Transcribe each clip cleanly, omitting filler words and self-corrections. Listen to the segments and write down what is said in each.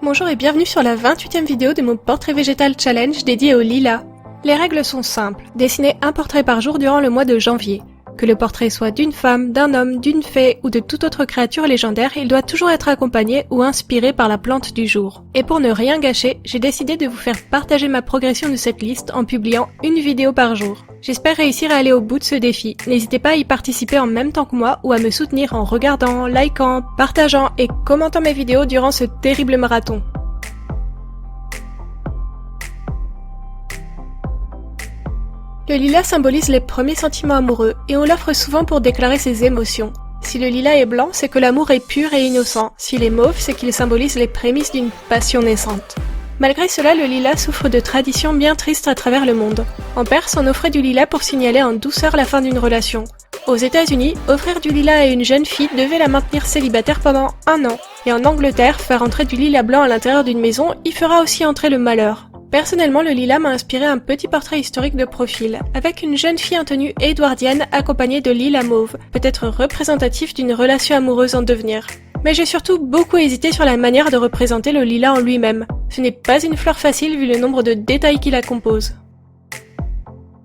Bonjour et bienvenue sur la 28e vidéo de mon portrait végétal challenge dédié au lilas. Les règles sont simples, dessiner un portrait par jour durant le mois de janvier. Que le portrait soit d'une femme, d'un homme, d'une fée ou de toute autre créature légendaire, il doit toujours être accompagné ou inspiré par la plante du jour. Et pour ne rien gâcher, j'ai décidé de vous faire partager ma progression de cette liste en publiant une vidéo par jour. J'espère réussir à aller au bout de ce défi. N'hésitez pas à y participer en même temps que moi ou à me soutenir en regardant, likant, partageant et commentant mes vidéos durant ce terrible marathon. Le lilas symbolise les premiers sentiments amoureux et on l'offre souvent pour déclarer ses émotions. Si le lilas est blanc, c'est que l'amour est pur et innocent. S'il est mauve, c'est qu'il symbolise les prémices d'une passion naissante. Malgré cela, le lilas souffre de traditions bien tristes à travers le monde. En Perse, on offrait du lilas pour signaler en douceur la fin d'une relation. Aux États-Unis, offrir du lilas à une jeune fille devait la maintenir célibataire pendant 1 an. Et en Angleterre, faire entrer du lilas blanc à l'intérieur d'une maison y fera aussi entrer le malheur. Personnellement, le lilas m'a inspiré un petit portrait historique de profil, avec une jeune fille en tenue édouardienne accompagnée de lilas mauve, peut-être représentatif d'une relation amoureuse en devenir. Mais j'ai surtout beaucoup hésité sur la manière de représenter le lilas en lui-même. Ce n'est pas une fleur facile vu le nombre de détails qui la composent.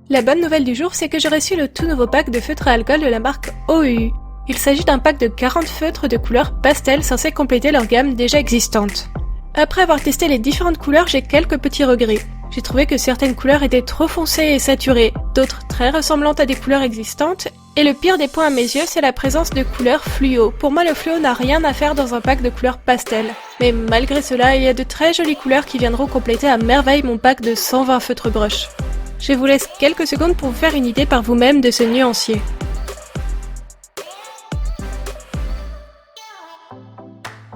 La bonne nouvelle du jour, c'est que j'ai reçu le tout nouveau pack de feutres à alcool de la marque OUU. Il s'agit d'un pack de 40 feutres de couleurs pastel censés compléter leur gamme déjà existante. Après avoir testé les différentes couleurs, j'ai quelques petits regrets. J'ai trouvé que certaines couleurs étaient trop foncées et saturées, d'autres très ressemblantes à des couleurs existantes, et le pire des points à mes yeux, c'est la présence de couleurs fluo. Pour moi, le fluo n'a rien à faire dans un pack de couleurs pastel. Mais malgré cela, il y a de très jolies couleurs qui viendront compléter à merveille mon pack de 120 feutres brush. Je vous laisse quelques secondes pour vous faire une idée par vous-même de ce nuancier.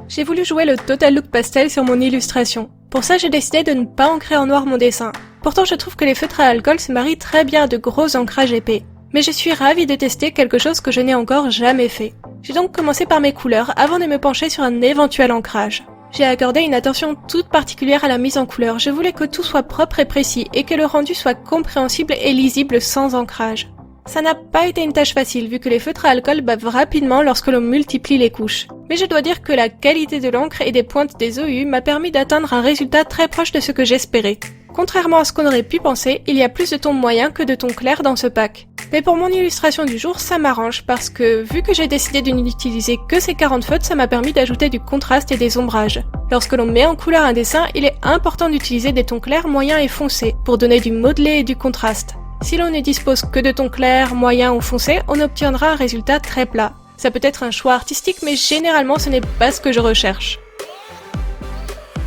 J'ai voulu jouer le total look pastel sur mon illustration. Pour ça, j'ai décidé de ne pas ancrer en noir mon dessin. Pourtant, je trouve que les feutres à alcool se marient très bien à de gros ancrages épais. Mais je suis ravie de tester quelque chose que je n'ai encore jamais fait. J'ai donc commencé par mes couleurs avant de me pencher sur un éventuel ancrage. J'ai accordé une attention toute particulière à la mise en couleur. Je voulais que tout soit propre et précis et que le rendu soit compréhensible et lisible sans ancrage. Ça n'a pas été une tâche facile vu que les feutres à alcool bavent rapidement lorsque l'on multiplie les couches. Mais je dois dire que la qualité de l'encre et des pointes des OU m'a permis d'atteindre un résultat très proche de ce que j'espérais. Contrairement à ce qu'on aurait pu penser, il y a plus de tons moyens que de tons clairs dans ce pack. Mais pour mon illustration du jour, ça m'arrange parce que, vu que j'ai décidé de n'utiliser que ces 40 feutres, ça m'a permis d'ajouter du contraste et des ombrages. Lorsque l'on met en couleur un dessin, il est important d'utiliser des tons clairs, moyens et foncés pour donner du modelé et du contraste. Si l'on ne dispose que de tons clairs, moyens ou foncés, on obtiendra un résultat très plat. Ça peut être un choix artistique, mais généralement ce n'est pas ce que je recherche.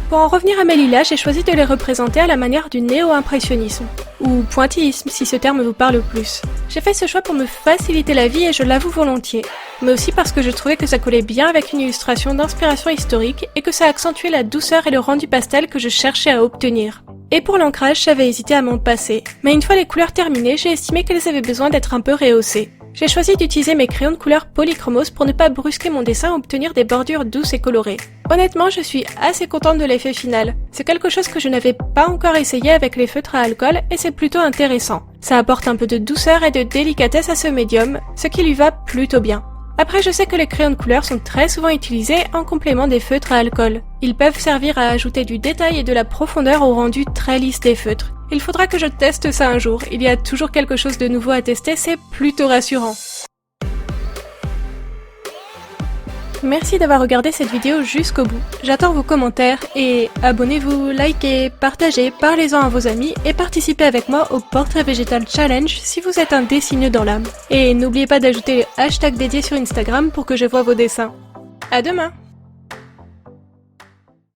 Pour en revenir à mes lilas, j'ai choisi de les représenter à la manière du néo-impressionnisme, ou pointillisme si ce terme vous parle plus. J'ai fait ce choix pour me faciliter la vie et je l'avoue volontiers, mais aussi parce que je trouvais que ça collait bien avec une illustration d'inspiration historique et que ça accentuait la douceur et le rendu pastel que je cherchais à obtenir. Et pour l'ancrage, j'avais hésité à m'en passer, mais une fois les couleurs terminées, j'ai estimé qu'elles avaient besoin d'être un peu rehaussées. J'ai choisi d'utiliser mes crayons de couleur polychromos pour ne pas brusquer mon dessin et obtenir des bordures douces et colorées. Honnêtement, je suis assez contente de l'effet final. C'est quelque chose que je n'avais pas encore essayé avec les feutres à alcool et c'est plutôt intéressant. Ça apporte un peu de douceur et de délicatesse à ce médium, ce qui lui va plutôt bien. Après, je sais que les crayons de couleur sont très souvent utilisés en complément des feutres à alcool. Ils peuvent servir à ajouter du détail et de la profondeur au rendu très lisse des feutres. Il faudra que je teste ça un jour. Il y a toujours quelque chose de nouveau à tester, c'est plutôt rassurant. Merci d'avoir regardé cette vidéo jusqu'au bout. J'attends vos commentaires et abonnez-vous, likez, partagez, parlez-en à vos amis et participez avec moi au portrait végétal challenge si vous êtes un dessineux dans l'âme. Et n'oubliez pas d'ajouter le hashtag dédié sur Instagram pour que je voie vos dessins. À demain!